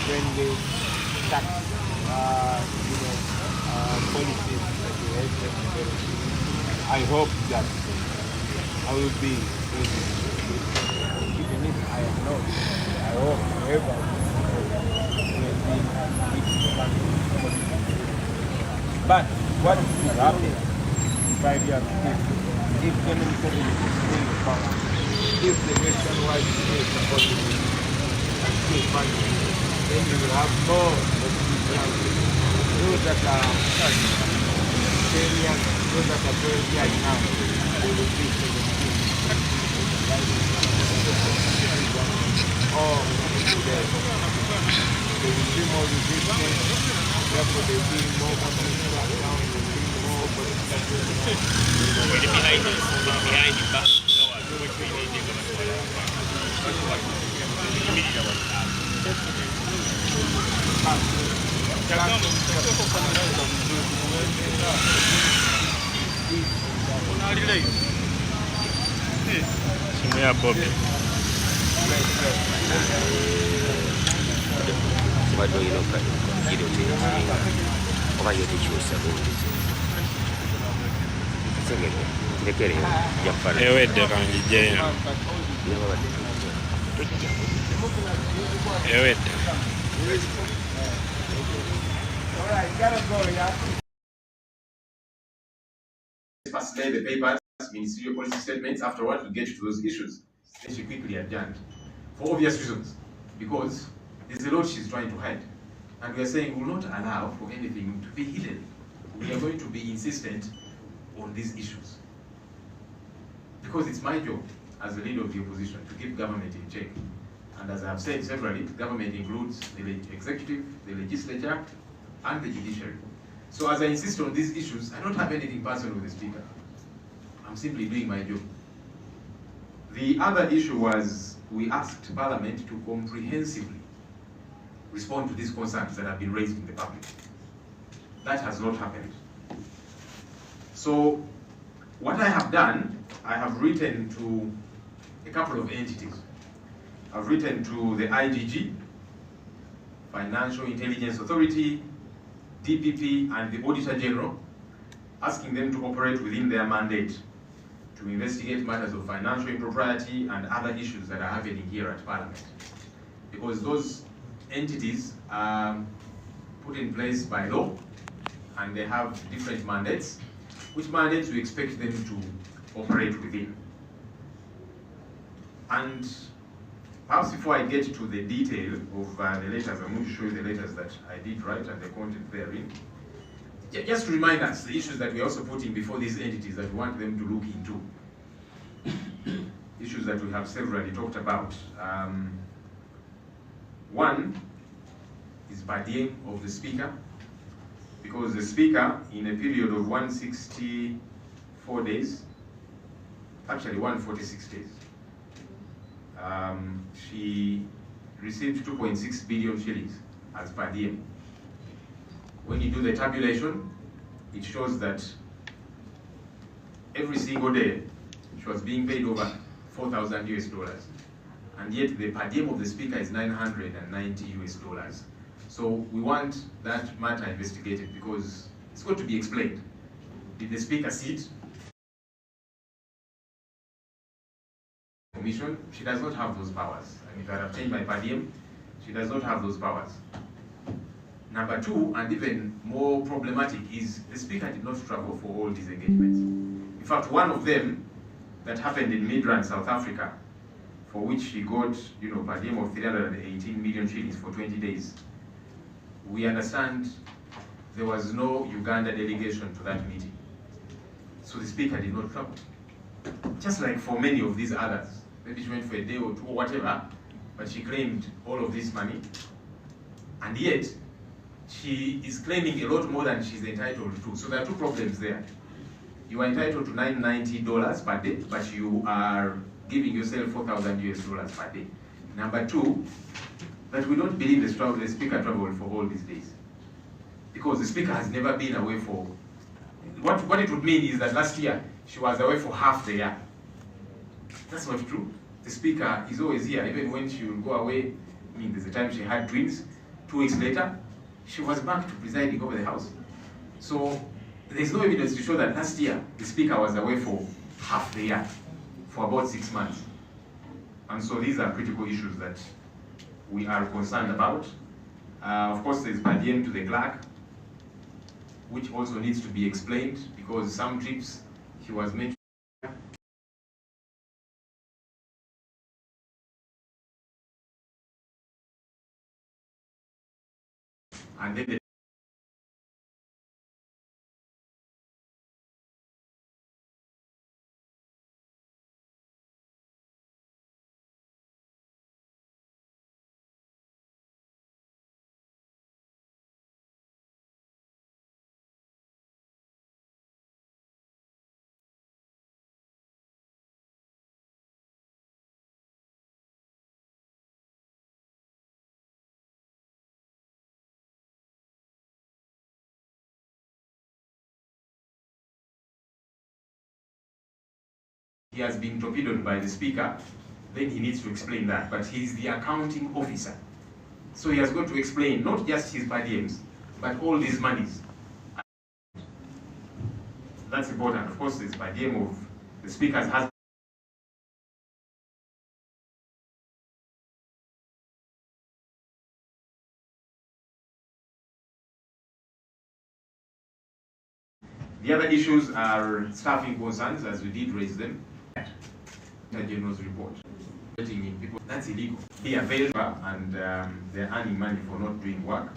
friendly tax policies that will help them develop. I hope that I will be president. Even if I am not, I hope whoever will be but what will happen in 5 years if Museveni is still in power? If the nationwide is still supporting him and still funding him, then we will have more those that are 10 years, those that are 12 years now, they will be 17. Or they will be more resistant. Therefore, they will be more political background, they will be more political behind the back. Simu ya Bobi. Bado iloka ile oba yote chusa bundi sengere ndekere yapara Ewedde kanjije ewedde First lay the papers, ministerial policy statements. Afterwards, we get to those issues. Then she quickly adjourned for obvious reasons, because there's a lot she's trying to hide. And we are saying we will not allow for anything to be hidden. We are going to be insistent on these issues. Because it's my job as the leader of the opposition to keep government in check. And as I have said severally, government includes the executive, the legislature, and the judiciary. So as I insist on these issues, I don't have anything personal with the Speaker. I'm simply doing my job. The other issue was we asked Parliament to comprehensively respond to these concerns that have been raised in the public. That has not happened. So what I have done, I have written to a couple of entities. I've written to the IGG, Financial Intelligence Authority, DPP, and the Auditor General, asking them to operate within their mandate to investigate matters of financial impropriety and other issues that are happening here at Parliament. Because those entities are put in place by law and they have different mandates, which mandates we expect them to operate within. And perhaps before I get to the detail of the letters, I'm going to show you the letters that I did write and the content therein. Just to remind us the issues that we're also putting before these entities that we want them to look into. Issues that we have severally talked about. One is per diem of the Speaker, because the Speaker, in a period of 164 days, actually 146 days, she received 2.6 billion shillings as per diem. When you do the tabulation, it shows that every single day she was being paid over 4,000 US dollars. And yet the per diem of the Speaker is 990 US dollars. So we want that matter investigated because it's got to be explained. Did the Speaker sit? Commission, she does not have those powers. And if I have changed my per diem, she does not have those powers. Number two, and even more problematic, is the Speaker did not travel for all these engagements. In fact, one of them that happened in Midrand, South Africa, for which she got, per diem of 318 million shillings for 20 days. We understand there was no Uganda delegation to that meeting. So the Speaker did not travel. Just like for many of these others. Maybe she went for a day or two or whatever, but she claimed all of this money. And yet, she is claiming a lot more than she's entitled to. So there are two problems there. You are entitled to $990 per day, but you are giving yourself 4,000 US dollars per day. Number two, that we don't believe the Speaker traveled for all these days. Because the Speaker has never been away for... What it would mean is that last year, she was away for half the year. That's not true. The Speaker is always here, even when she will go away. I mean, there's a time she had twins. 2 weeks later, she was back to presiding over the House. So there's no evidence to show that last year the Speaker was away for half the year, for about 6 months. And so these are critical issues that we are concerned about. Of course, there's Badiem to the clerk, which also needs to be explained, because some trips he was meant to. And then he has been torpedoed by the Speaker, then he needs to explain that. But he's the accounting officer. So he has got to explain not just his per diems, but all these monies. That's important. Of course, this per diem of the Speaker's husband. The other issues are staffing concerns, as we did raise them. The General's report. People, that's illegal. They are failed and they're earning money for not doing work.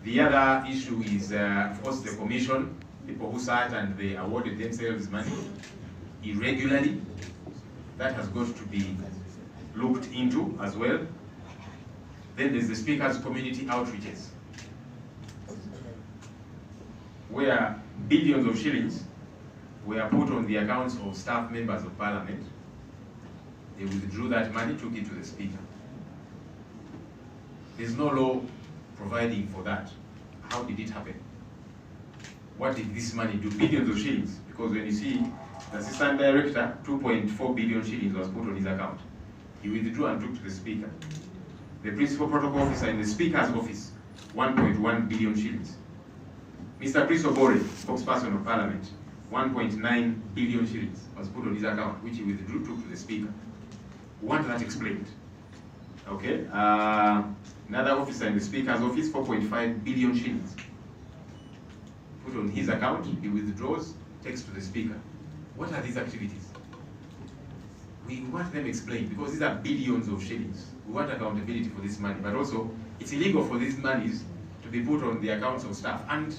The other issue is, of course, the commission, people who sat and they awarded themselves money irregularly. That has got to be looked into as well. Then there's the Speaker's community outreaches, where billions of shillings were put on the accounts of staff members of Parliament. They withdrew that money, took it to the Speaker. There's no law providing for that. How did it happen? What did this money do? Billions of shillings. Because when you see the Assistant Director, 2.4 billion shillings was put on his account. He withdrew and took to the Speaker. The Principal Protocol Officer in the Speaker's office, 1.1 billion shillings. Mr. Chris Obore, spokesperson of Parliament, 1.9 billion shillings was put on his account, which he withdrew, took to the Speaker. We want that explained. Okay. Another officer in the Speaker's office, 4.5 billion shillings. Put on his account, he withdraws, takes to the Speaker. What are these activities? We want them explained, because these are billions of shillings. We want accountability for this money, but also it's illegal for these monies to be put on the accounts of staff. And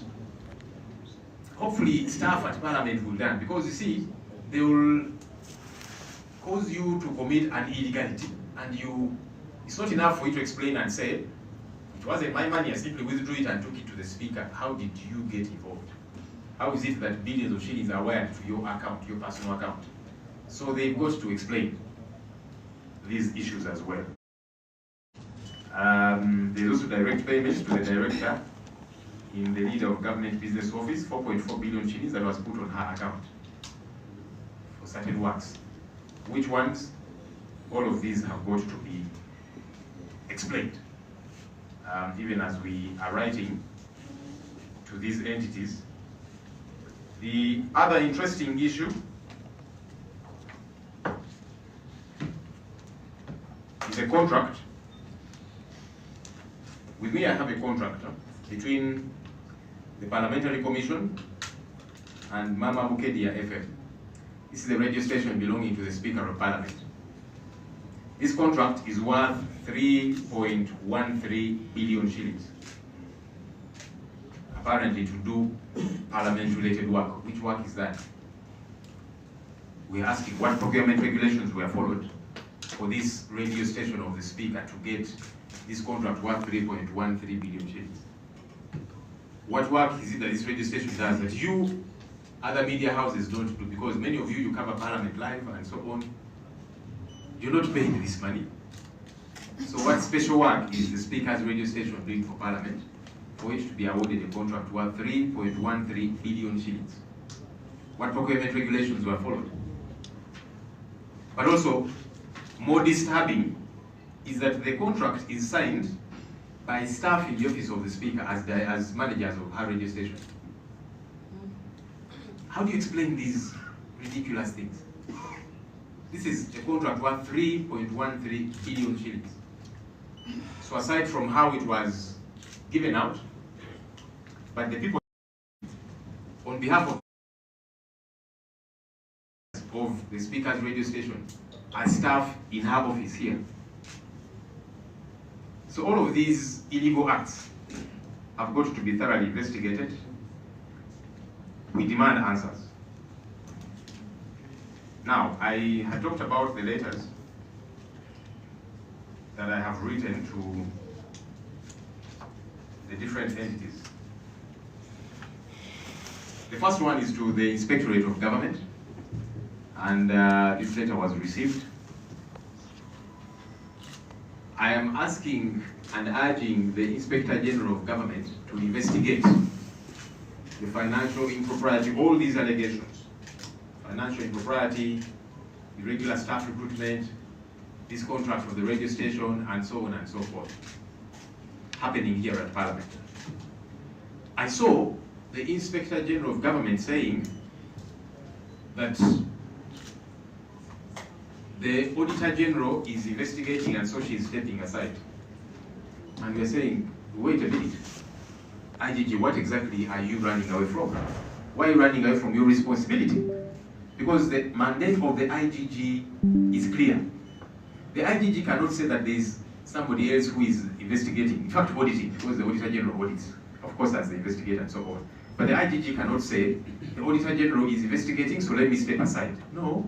hopefully staff at Parliament will learn, because you see, they will cause you to commit an illegality, and it's not enough for you to explain and say, it wasn't my money, I simply withdrew it and took it to the Speaker. How did you get involved? How is it that billions of shillings are wired to your account, your personal account? So they've got to explain these issues as well. There's also direct payments to the Director in the Leader of Government Business Office, 4.4 billion shillings that was put on her account for certain works. Which ones? All of these have got to be explained. Even as we are writing to these entities. The other interesting issue is a contract. With me, I have a contract between the Parliamentary Commission and Mama Bukedia FM. This is a radio station belonging to the Speaker of Parliament. This contract is worth 3.13 billion shillings. Apparently to do Parliament-related work. Which work is that? We are asking what procurement regulations were followed for this radio station of the Speaker to get this contract worth 3.13 billion shillings. What work is it that this radio station does that you, other media houses, don't do? Because many of you cover Parliament Live and so on. You're not paying this money. So what special work is the Speaker's radio station doing for Parliament for it to be awarded a contract worth 3.13 billion shillings? What procurement regulations were followed? But also, more disturbing is that the contract is signed by staff in the office of the Speaker as managers of her radio station. How do you explain these ridiculous things? This is a contract worth 3.13 billion shillings. So aside from how it was given out, but the people on behalf of the Speaker's radio station are staff in her office here. So all of these illegal acts have got to be thoroughly investigated. We demand answers. Now, I had talked about the letters that I have written to the different entities. The first one is to the Inspectorate of Government, and this letter was received. I am asking and urging the Inspector General of Government to investigate the financial impropriety, all these allegations, financial impropriety, irregular staff recruitment, this contract for the radio station, and so on and so forth, happening here at Parliament. I saw the Inspector General of Government saying that the Auditor General is investigating and so she is stepping aside. And we're saying, wait a minute, IGG, what exactly are you running away from? Why are you running away from your responsibility? Because the mandate of the IGG is clear. The IGG cannot say that there is somebody else who is investigating, in fact auditing, because the Auditor General audits, of course, as the investigator and so on. But the IGG cannot say, the Auditor General is investigating, so let me step aside. No.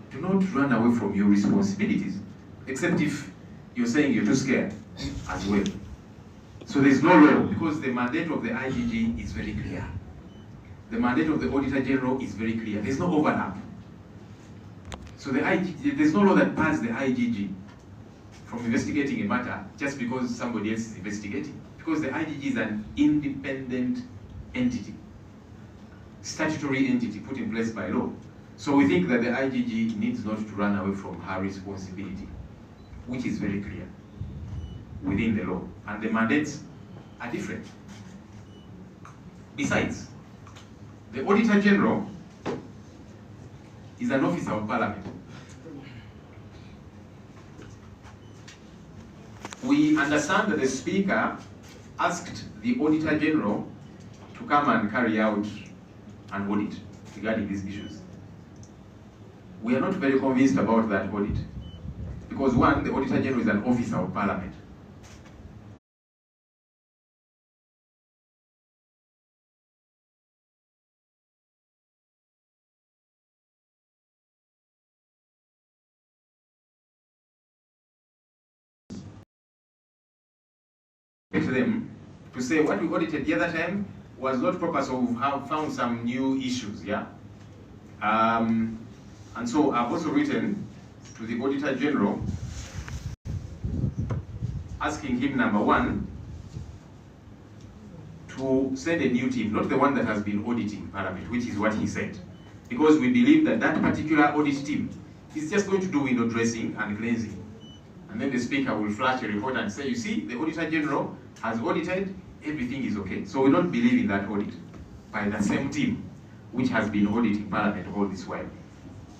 Do not run away from your responsibilities, except if you're saying you're too scared as well. So there's no law, because the mandate of the IGG is very clear. The mandate of the Auditor General is very clear. There's no overlap. So there's no law that bans the IGG from investigating a matter just because somebody else is investigating. Because the IGG is an independent entity, statutory entity put in place by law. So we think that the IGG needs not to run away from her responsibility, which is very clear within the law. And the mandates are different. Besides, the Auditor General is an officer of Parliament. We understand that the Speaker asked the Auditor General to come and carry out an audit regarding these issues. We are not very convinced about that audit, because one, the Auditor General is an officer of Parliament. To them to say what we audited the other time was not proper, so we have found some new issues, yeah? And so I've also written to the Auditor General asking him, number one, to send a new team, not the one that has been auditing Parliament, which is what he said. Because we believe that that particular audit team is just going to do window dressing and cleansing. And then the Speaker will flash a report and say, you see, the Auditor General has audited, everything is okay. So we don't believe in that audit by the same team which has been auditing Parliament all this while.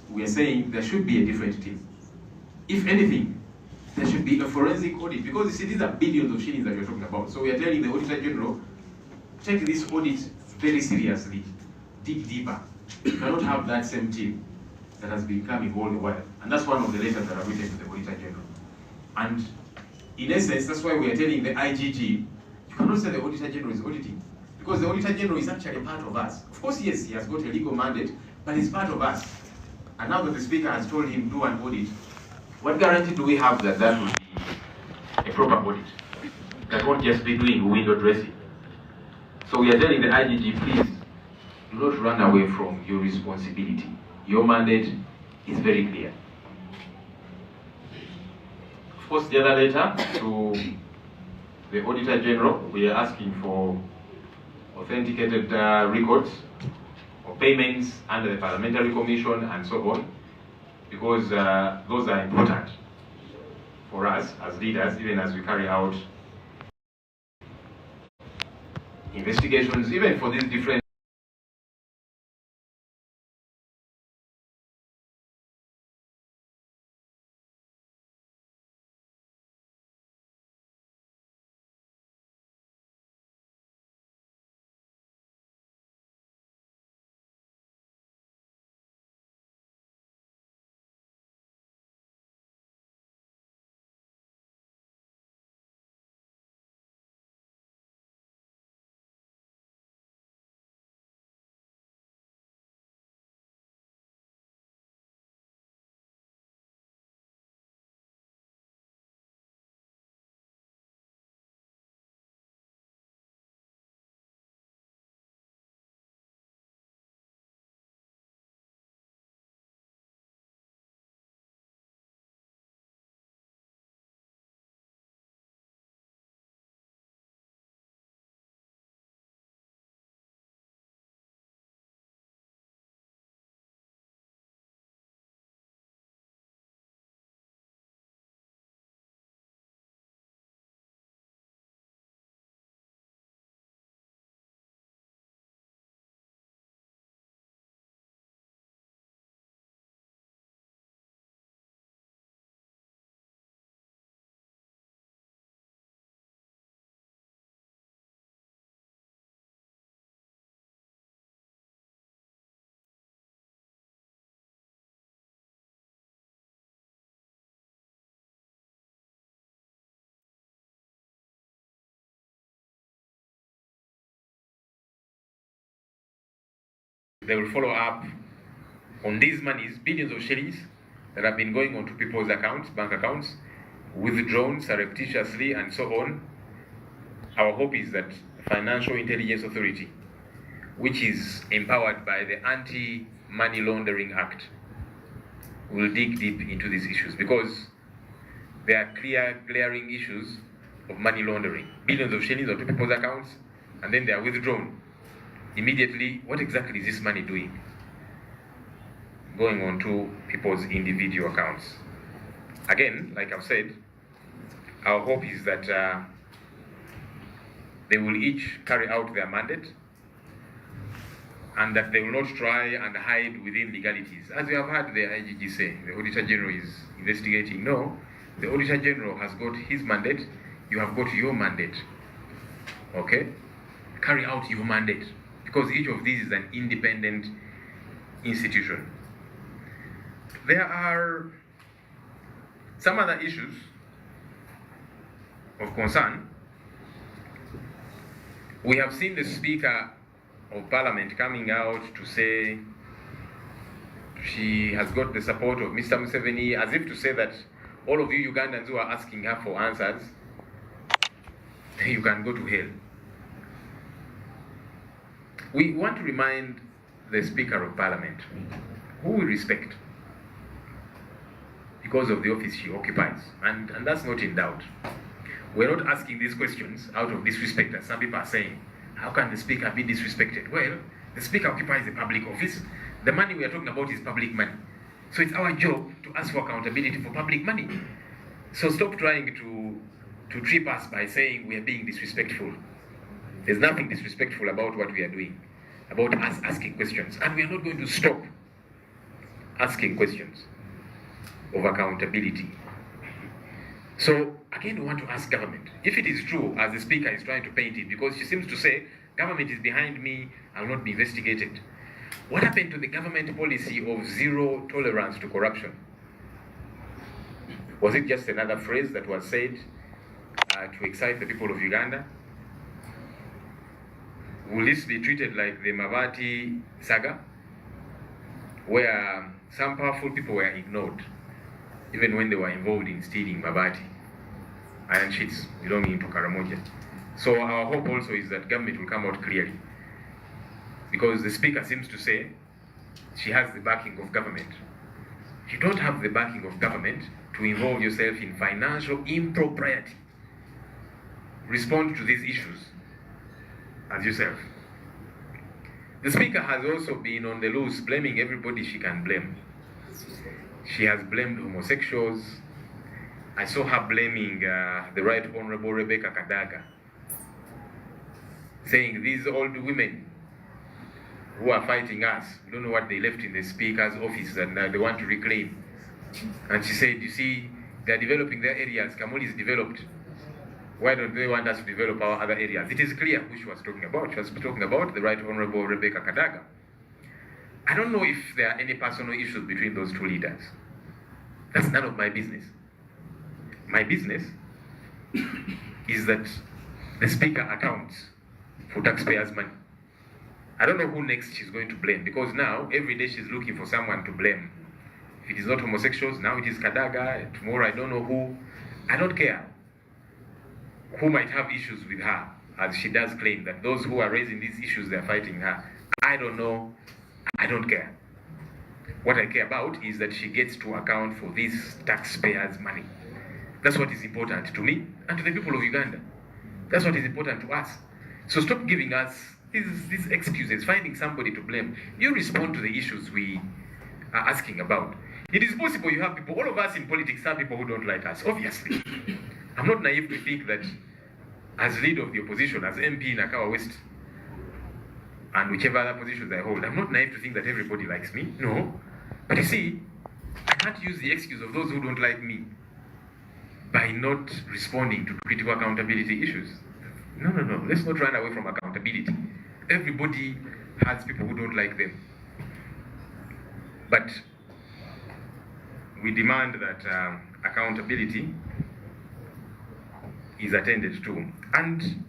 We are saying there should be a different team. If anything, there should be a forensic audit, because you see, these are billions of shillings that we're talking about. So we are telling the Auditor General, take this audit very seriously, dig deeper. You cannot have that same team that has been coming all the while. And that's one of the letters that are written to the Auditor General. And in essence, that's why we are telling the IGG, you cannot say the Auditor General is auditing, because the Auditor General is actually part of us. Of course, yes, he has got a legal mandate, but he's part of us. And now that the Speaker has told him do an audit, what guarantee do we have that that will be a proper audit? That won't just be doing window dressing. So we are telling the IGG, please, do not run away from your responsibility. Your mandate is very clear. Of course, the other letter to the Auditor General, we are asking for authenticated records of payments under the Parliamentary Commission and so on, because those are important for us as leaders, even as we carry out investigations, even for these different they will follow up on these monies, billions of shillings that have been going onto people's accounts, bank accounts, withdrawn surreptitiously and so on. Our hope is that Financial Intelligence Authority, which is empowered by the Anti-Money Laundering Act, will dig deep into these issues, because there are clear, glaring issues of money laundering. Billions of shillings onto people's accounts, and then they are withdrawn immediately. What exactly is this money doing? Going on to people's individual accounts. Again, like I've said, our hope is that they will each carry out their mandate, and that they will not try and hide within legalities. As you have heard the IGG say, the Auditor General is investigating. No, the Auditor General has got his mandate, you have got your mandate. Okay? Carry out your mandate, because each of these is an independent institution. There are some other issues of concern. We have seen the Speaker of Parliament coming out to say she has got the support of Mr. Museveni, as if to say that all of you Ugandans who are asking her for answers, you can go to hell. We want to remind the Speaker of Parliament, who we respect because of the office she occupies, and that's not in doubt. We're not asking these questions out of disrespect, as some people are saying. How can the Speaker be disrespected? Well, the Speaker occupies a public office. The money we are talking about is public money. So it's our job to ask for accountability for public money. So stop trying to trip us by saying we are being disrespectful. There's nothing disrespectful about what we are doing, about us asking questions. And we are not going to stop asking questions of accountability. So again, we want to ask government, if it is true, as the Speaker is trying to paint it, because she seems to say, government is behind me, I will not be investigated. What happened to the government policy of zero tolerance to corruption? Was it just another phrase that was said to excite the people of Uganda? Will this be treated like the Mavati saga, where some powerful people were ignored, even when they were involved in stealing Mavati iron sheets belonging to Karamoja? So our hope also is that government will come out clearly, because the Speaker seems to say she has the backing of government. You don't have the backing of government to involve yourself in financial impropriety. Respond to these issues as yourself. The Speaker has also been on the loose blaming everybody she can blame. She has blamed homosexuals. I saw her blaming the Right Honorable Rebecca Kadaga. saying these old women who are fighting us, we don't know what they left in the speaker's office and they want to reclaim. And she said, you see, they're developing their areas. Kamuli is developed. Why don't they want us to develop our other areas? It is clear who she was talking about. She was talking about the Right Honorable Rebecca Kadaga. I don't know if there are any personal issues between those two leaders. That's none of my business. My business is that the speaker accounts for taxpayers' money. I don't know who next she's going to blame, because now every day she's looking for someone to blame. If it is not homosexuals, now it is Kadaga, tomorrow I don't know who. I don't care who might have issues with her, as she does claim that those who are raising these issues, they're fighting her. I don't know, I don't care. What I care about is that she gets to account for this taxpayers' money. That's what is important to me and to the people of Uganda. That's what is important to us. So stop giving us these excuses, finding somebody to blame. You respond to the issues we are asking about. It is possible you have people, all of us in politics have people who don't like us, obviously. I'm not naive to think that as leader of the opposition, as MP in Akawa West, and whichever other positions I hold, I'm not naive to think that everybody likes me, no. But you see, I can't use the excuse of those who don't like me by not responding to critical accountability issues. No, let's not run away from accountability. Everybody has people who don't like them. But we demand that accountability is attended to. And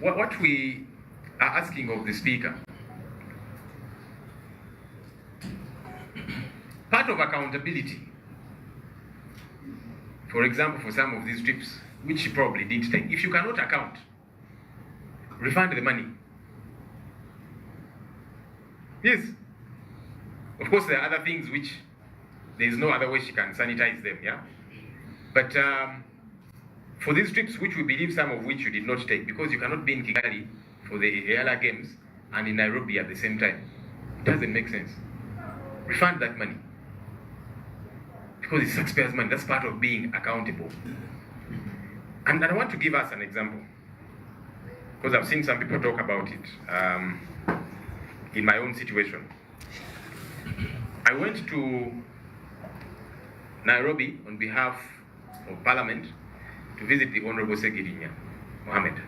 what we are asking of the speaker, part of accountability, for example, for some of these trips, which she probably did take, if you cannot account, refund the money. Yes. Of course, there are other things which there is no other way she can sanitize them, yeah? But for these trips, which we believe some of which you did not take, because you cannot be in Kigali for the EALA Games and in Nairobi at the same time, it doesn't make sense. Refund that money. Because it's taxpayers' money, that's part of being accountable. And I want to give us an example, because I've seen some people talk about it in my own situation. I went to Nairobi on behalf of Parliament to visit the Honorable Segirinya Mohammed,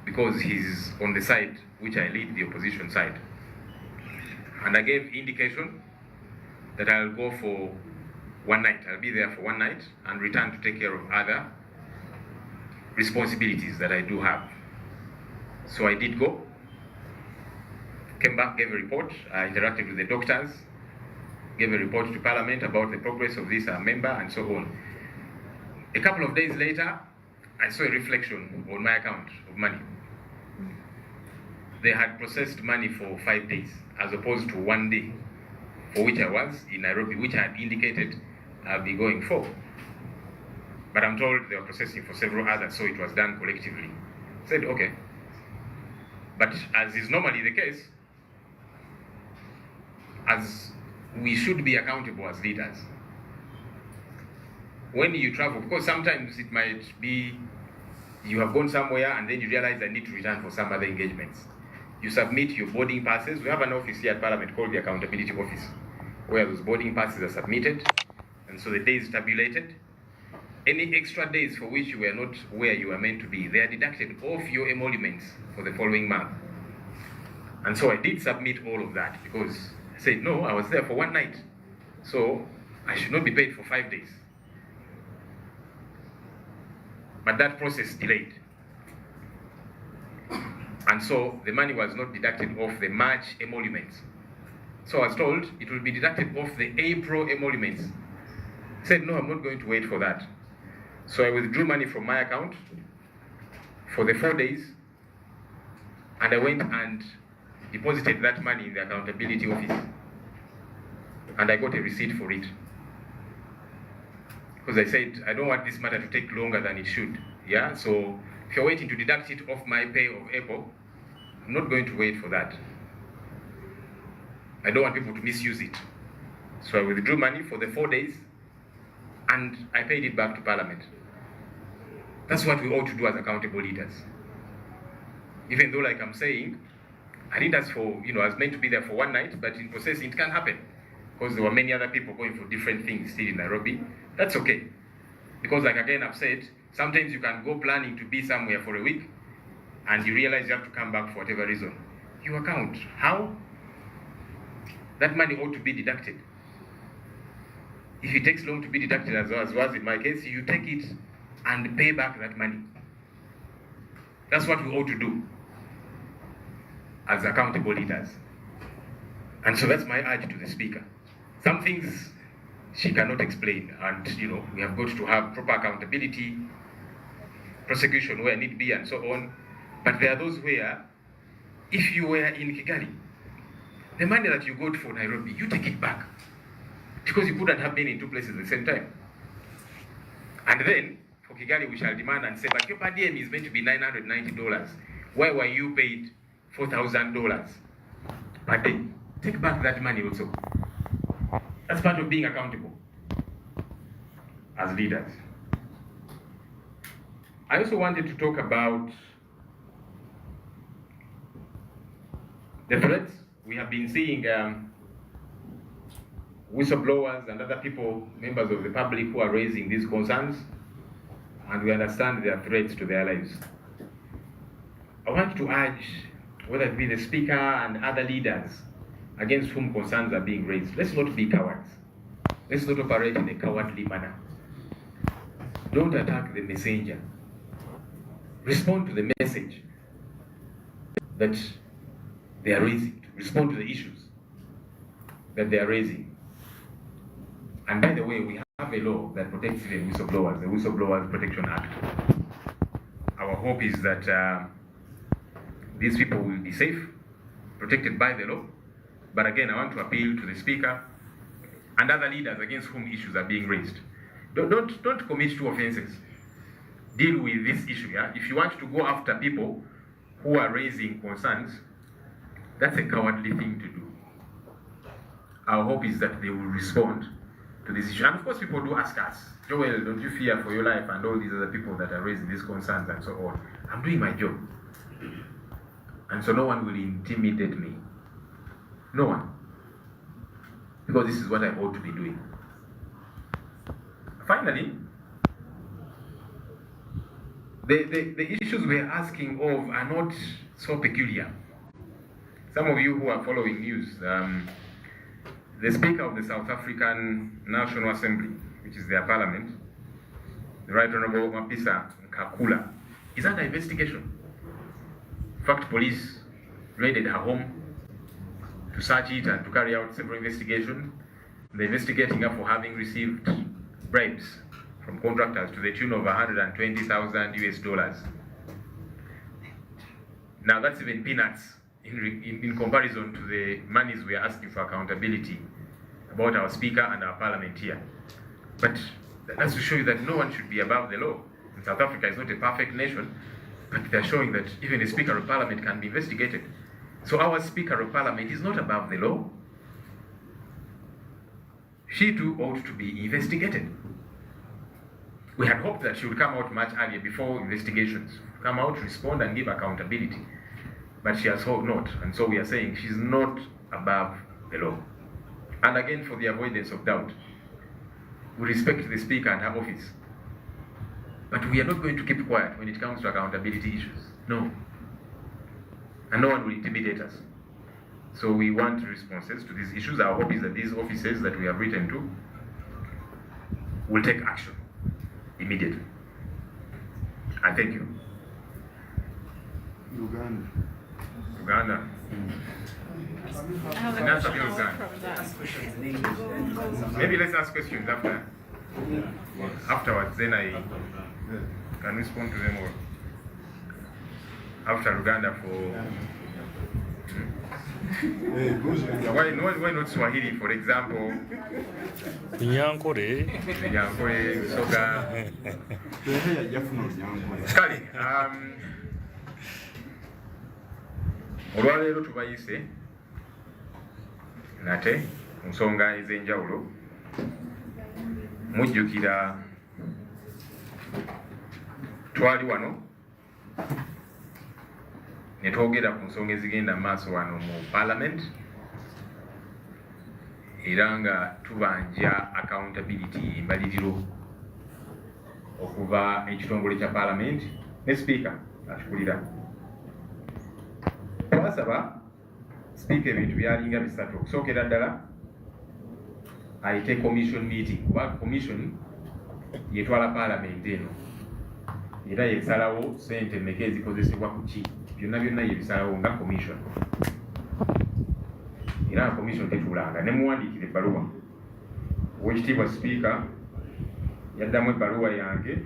because he's on the side which I lead, the opposition side. And I gave indication that I'll go for one night. I'll be there for one night and return to take care of other responsibilities that I do have. So I did go, came back, gave a report. I interacted with the doctors, gave a report to Parliament about the progress of this member and so on. A couple of days later, I saw a reflection on my account of money. They had processed money for 5 days as opposed to 1 day, for which I was in Nairobi, which I had indicated I'll be going for. But I'm told they were processing for several others, so it was done collectively. I said, okay. But as is normally the case, as we should be accountable as leaders, when you travel, because sometimes it might be you have gone somewhere and then you realize I need to return for some other engagements. You submit your boarding passes. We have an office here at Parliament called the Accountability Office, where those boarding passes are submitted, and so the days tabulated. Any extra days for which you were not where you were meant to be, they are deducted off your emoluments for the following month. And so I did submit all of that, because I said, no, I was there for one night, so I should not be paid for 5 days. But that process delayed. And so the money was not deducted off the March emoluments. So I was told it will be deducted off the April emoluments. I said, no, I'm not going to wait for that. So I withdrew money from my account for the 4 days, and I went and deposited that money in the accountability office. And I got a receipt for it. Because I said, I don't want this matter to take longer than it should. Yeah, so if you're waiting to deduct it off my pay of April, I'm not going to wait for that. I don't want people to misuse it. So I withdrew money for the 4 days, and I paid it back to Parliament. That's what we ought to do as accountable leaders. Even though, like I'm saying, Anita's was meant to be there for one night, but in processing it can happen because there were many other people going for different things still in Nairobi. That's okay. Because like again I've said, sometimes you can go planning to be somewhere for a week and you realize you have to come back for whatever reason. You account. How? That money ought to be deducted. If it takes long to be deducted, as was in my case, you take it and pay back that money. That's what we ought to do as accountable leaders. And so that's my urge to the Speaker. Some things she cannot explain, and we have got to have proper accountability, prosecution where need be, and so on. But there are those where, if you were in Kigali, the money that you got for Nairobi, you take it back. Because you couldn't have been in two places at the same time. And then, for Kigali, we shall demand and say, but your per diem is meant to be $990. Why were you paid $4,000 per day? Take back that money also. That's part of being accountable as leaders. I also wanted to talk about the threats. We have been seeing whistleblowers and other people, members of the public, who are raising these concerns, and we understand their threats to their lives. I want to urge, whether it be the Speaker and other leaders against whom concerns are being raised, let's not be cowards. Let's not operate in a cowardly manner. Don't attack the messenger. Respond to the message that they are raising. Respond to the issues that they are raising. And by the way, we have a law that protects even whistleblowers, the Whistleblowers Protection Act. Our hope is that these people will be safe, protected by the law. But again, I want to appeal to the Speaker and other leaders against whom issues are being raised. Don't commit two offenses. Deal with this issue. Yeah? If you want to go after people who are raising concerns, that's a cowardly thing to do. Our hope is that they will respond to this issue. And of course, people do ask us, Joel, don't you fear for your life, and all these other people that are raising these concerns and so on. I'm doing my job. And so no one will intimidate me. No one. Because this is what I ought to be doing. Finally, the issues we're asking of are not so peculiar. Some of you who are following news, the Speaker of the South African National Assembly, which is their parliament, the Right Honorable Mapisa Nkakula, is under investigation. In fact, police raided her home to search it and to carry out several investigations. They're investigating her for having received bribes from contractors to the tune of $120,000 US. Now that's even peanuts in comparison to the monies we are asking for accountability about our Speaker and our Parliament here. But that's to show you that no one should be above the law. And South Africa is not a perfect nation, but they're showing that even a Speaker of Parliament can be investigated. So our Speaker of Parliament is not above the law. She too ought to be investigated. We had hoped that she would come out much earlier before investigations, come out, respond and give accountability. But she has not, and so we are saying she's not above the law. And again, for the avoidance of doubt, we respect the Speaker and her office. But we are not going to keep quiet when it comes to accountability issues. No. And no one will intimidate us. So we want responses to these issues. Our hope is that these offices that we have written to will take action immediately. And thank you. Uganda. I have a question from that. Maybe let's ask questions afterwards, then I can respond to them all. After Uganda for... Why not Swahili, for example? Nyankore, Soga. Kale, olwaleero tubayise nate nsonga ez'enjawulo mujjukira twali wano ne twogera ku nsonga ezigenda maaso wano mu parliament era nga tubanja accountability embaliriro okuva ekitongole kya parliament ne speaker atukulira. Twasaba speaker ebintu byalinga bisatu. Okusookera ddala ayite commission meeting kuba commission yetwala parliament eno era yesalawo sente mmeka ezikozesebwa ku ki byonna byonna yebisalawo nga commission era commission tetuulanga ne muwandiikira ebbaluwa. Oweekitiibwa speaker yaddamu ebbaluwa yange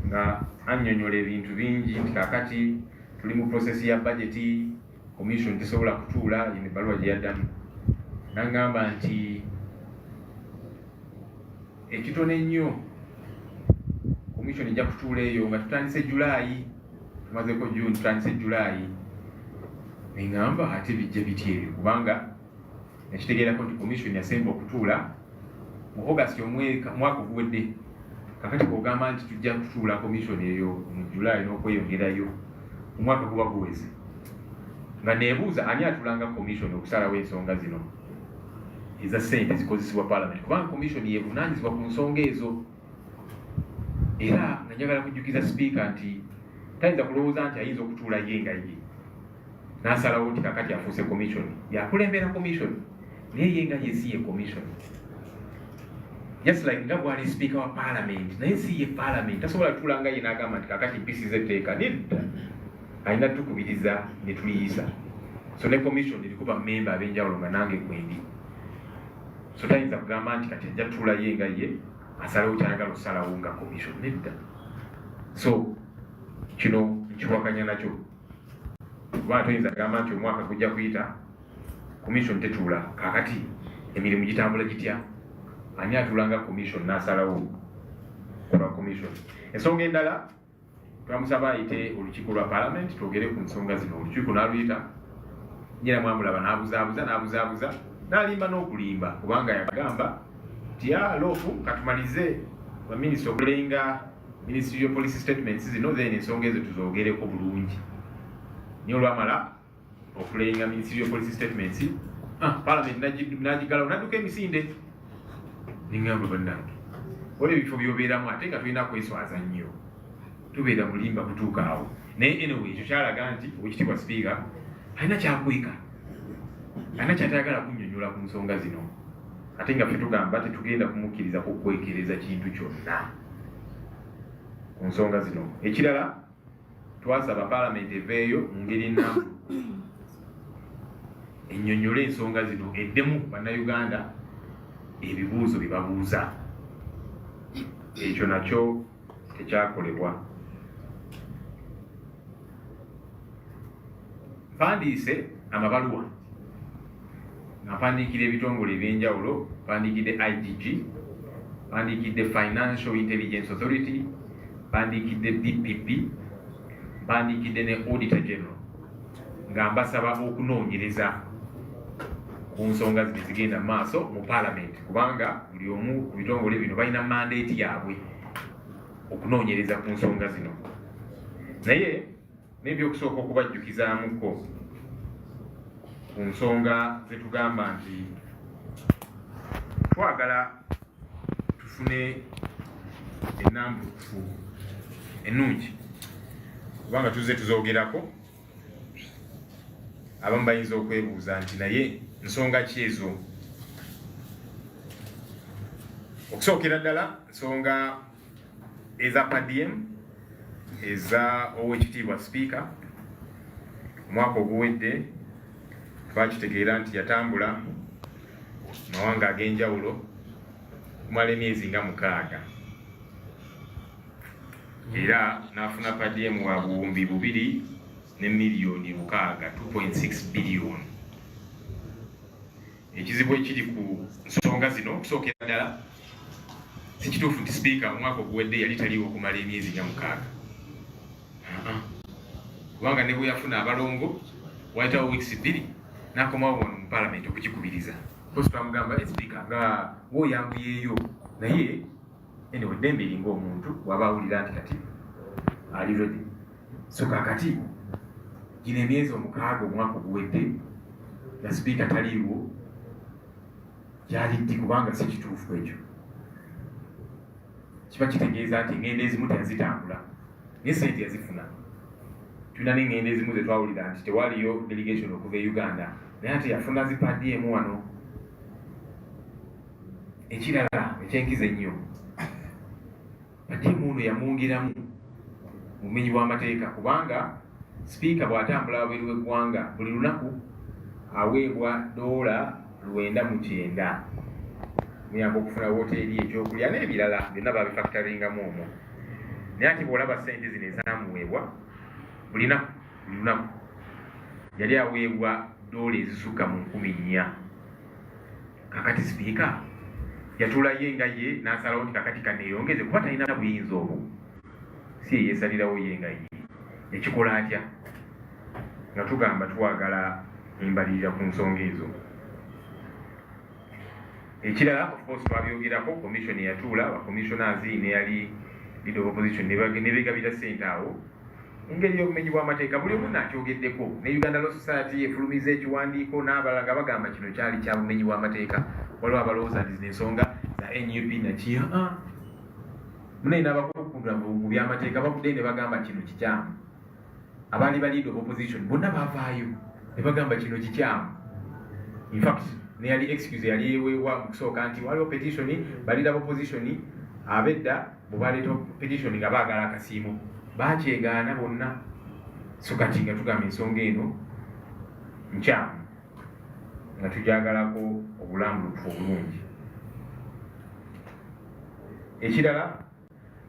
nga annyonnyola ebintu bingi nti kakati tuli mu process ya budgeti, commission tesobola kutuula. Yino ebbaluwa gye yaddamu n'angamba nti ekitono ennyo commission ejja kutuula eyo nga tutandise Julaayi, tumazeko June, tutandise Julaayi. Neŋŋamba ate bijja biti ebyo kubanga nekitegeerako nti commission yasemba okutuula mu August omwaka oguwedde. Kakati kogamba nti tujja kutuula commission eyo mu Julaayi n'okweyongerayo omwaka guba guweze. Nga neebuuza ani atuulanga commission okusalawo ensonga zino eza ssente zikozesebwa parliament kubanga commission yevunaanyizibwa ku nsonga ezo. Era nga njagala kujjukiza speaker nti tayinza kulowooza nti ayinza okutuula ye nga ye n'asalawo nti kakati afuuse commission yakulembera commission naye ye nga ye si ye commission. Just like nga bwali speaker wa parliament naye si ye parliament tasobola kutuula nga ye n'agamba nti kakati mpisiza etteeka. Nedda, alina tukubiriza ne tuliyiza. So ne commission erikuba member ab'enjawulo nga nange gwendi. So tayinza kugamba nti kati ajja tutuula ye nga ye asalawo kyayagala okusalawo nga commission. Nedda. So kino nkiwakanya nakyo kuba toyinza kugamba nti omwaka gujja kuyita commission tetuula. Kakati emirimu gitambula gitya? Ani atuulanga commission n'asalawo olwa commission? Ensonga endala twamusaba ayite olukiiko lwa parliament twogere ku nsonga zino. Olukiiko n'aluyita nyina mwamulaba n'abuzaabuza n'alimba n'okulimba kubanga yagamba nti loofu katumalize baminisita okulenga ministry of police statements zino then ensonga ezo tuzoogereko bulungi. Niyo olwamala okulenga ministry of police statements parliament n'agigalawo n'adduka emisinde. Niŋŋamba bannange waliwo ebifo by'obeeramu ate nga tulina kweswaza nnyo tubeera mulimba kutuuka awo. Naye anyway ekyo kyalaga nti Oweekitiibwa speaker alina kyakweka, alina kyatayagala kunnyonnyola ku nsonga zino ate nga ffe tugamba tetugenda kumukkiriza kukwekereza kintu kyonna ku nsonga zino. Ekirala twasaba parliament eveeyo mu ngeri ennambulukufu ennyonnyole ensonga zino eddemu bannayuganda ebibuuzo bye babuuza. Ekyo nakyo tekyakolebwa. Mpandiise amabaluwa nga mpandiikira ebitongole ebyenjawulo, mpandiikidde IGG, mpandiikidde Financial Intelligence Authority, mpandiikidde DPP, mpandiikidde ne Auditor General nga mbasaba okunoonyereza ku nsonga zino zigenda mu maaso mu parliament kubanga buli omu ku bitongole bino balina mandate yaabwe okunoonyereza ku nsonga zino. Naye n'ebyokusooka okubajjukizaamuko ku nsonga zetugamba nti twagala tufune ennambulukufu ennungi kubanga tuzze tuzoogerako. Abamu bayinza okwebuuza nti naye nsonga ki ezo? Okusookera ddala nsonga eza PADM eza Oweekitiibwa speaker omwaka oguwedde twakitegeera nti yatambula mawanga ag'enjawulo kumala emyezi nga 6 era n'afuna PADM wa buwumbi 2 ne miliyoni 6 2.6 billion. Ekizibu ekiri ku nsonga zino okusookera ddala si kituufu nti speaker omwaka oguwedde yali taliwo okumala emyezi nga 6 kubanga ne bwe yafuna abalongo wayitawo weeks 2 n'akomawo wano mu parliament okukikubiriza. Posi twamugamba speaker nga woyanguyeeyo naye anyway dembe lingo omuntu wabawulira nti kati ali ready so kakati gine emyezi omukaaga omwaka oguwedde ya speaker taliiwo gyali ddi kubanga si kituufu ekyo kiba kitegeeza nti engendo ezimu teyazitambula naye sente yazifuna tulina n'engendo ezimu ze twawulira nti tewaliyo delegation okuva e Uganda naye ate yafuna zipaddi emu wano. Ekirala ekyenkiza ennyo paddiemu ono yamwongeramu mumenyi w'amateeka kubanga sipiika bw'atambula wabweru w'eggwanga buli lunaku aweebwa $909 muyamba okufuna woteeri ekyokulya n'ebirala byonna babifactoringamu omwo. Naye ate bw'olaba ssente zino ezaamuweebwa buli lunaku yali aweebwa $400 ezisukka mu 4,000. kakati sipiika yatulayo nga ye n'asalawo nti kakati kaneeyongeze kuba talina buyinza obwo si ye yeesalirawo ye nga ye ekikola atya nga tugamba twagala embalirira ku nsonga ezo. Ekirala of course twabyogerako commission yatuula bakommissioners neyali leader of opposition ne beegabira ssente awo engeri y'obumenyi bw'amateeka buli omu nakyogeddeko ne Uganda Law Society efulumiza ekiwandiiko n'abalala nga bagamba kino kyali kya bumenyi bw'amateeka. Waliwo abalowooza nti z'ensonga za NUP nakiya munaye n'abakukundula mu by'amateeka bavudde ne bagamba kino kikyamu. Abaali ba leader of opposition bonna baavaayo ne bagamba kino kikyamu. In fact neyali excuse yali eweebwa mu kusooka nti waliwo petition ba leader of opposition abedda bwe baleeta petition nga baagala akasiimo bakyegaana bonna. So kati nga tugamba ensonga eno nkyamu nga tugyagalako obulambulukufu obulungi. Ekirala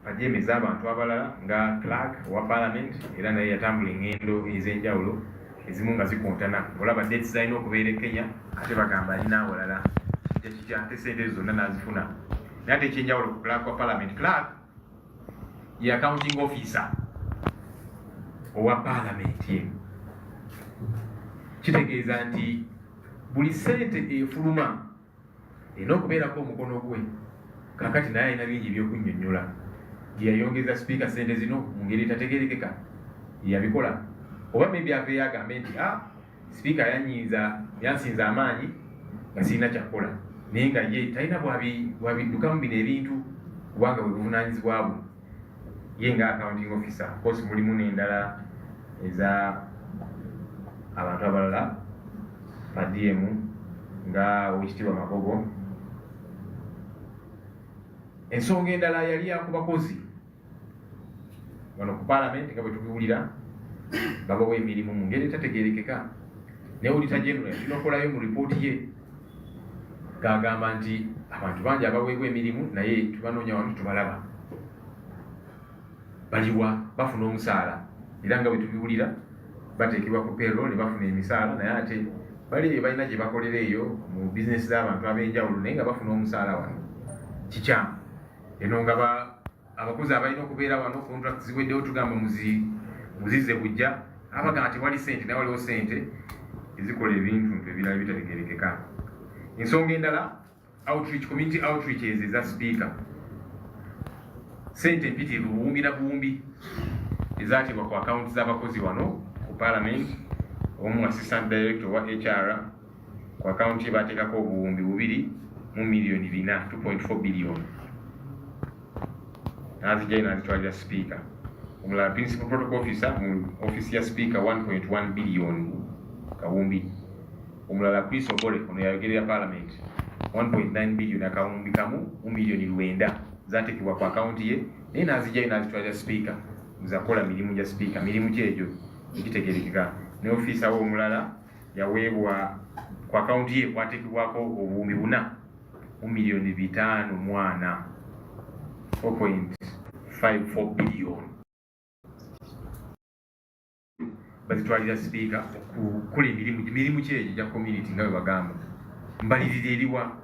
ajeemeza abantu abalala nga clerk wa parliament era naye yatambula engendo ez'enjawulo ezimu nga zikontana. Olaba dates zalina okubeera e Kenya ate bagamba alina awalala kijja ate ssente ezo zonna n'azifuna. Naye ate ekyenjawulo ku clerk wa parliament, clerk ye accounting officer owa parliament ye. Kitegeeza nti buli ssente efuluma erina okubeerako omukono gwe. Kakati naye alina bingi ebyokunnyonnyola yeyayongeza sipiika ssente zino mu ngeri etategerekeka yabikola oba maybe aveeyo agambe nti sipiika yansinza amaanyi nga sirina kyakukola naye nga ye talina bwabiddukamu bino ebintu kubanga bwe buvunaanyizibwa bwe ye nga accounting officer. Of course mulimu n'endala eza abantu abalala padiemu nga Oweekitiibwa Magogo. Ensonga endala yali ya ku bakozi wano ku parliament nga bwe tubiwulira babawo emirimu mu ngeri etategerekeka. Ne Auditor General tunokolayo mu ripooti ye gagamba nti abantu bangi abaweebwa emirimu naye tubanoonya wano tubalaba baliwa bafuna omusaala era nga bwe tubiwulira bateekebwa ku payroll ne bafuna emisaala naye ate bali balina gye bakolera eyo mu bizinesi z'abantu ab'enjawulo naye nga bafuna omusaala wano. Kikyamu eno nga abakozi abalina okubeera wano contract ziweddewo tugamba muzize bujja abagamba tewali ssente naye waliwo ssente ezikola ebintu ebirala bitategerekeka. Ensonga endala community outreach ezo eza sipiika ssente mpitirivu buwumbi na buwumbi ezaatibwa ku akawunti z'abakozi wano ku parliament. Omu assistant director wa HR ku akawunti ye baateekako obuwumbi 2 million 2.4 billion nazijjayo nazitwalira sipiika. Omulala principal protocol officer mu office ya sipiika 1.1 billion kawumbi. Omulala Chris Obole ono yayogerera parliament 1.9 billion akawumbi kamu 1 million 9 zateekebwa ku akawunti ye naye nazijjayo nazitwalira sipiika zakola mirimu gya sipiika. Mirimu ki egyo ekitegerekeka. Ne officer omulala yaweebwa ku akawunti ye kwateekebwako obuwumbi 4 million 5 4.54 billion bazitwalira sipiika okukola emirimu ki egyo gya community nga bwe bagamba. Mbalirira eriwa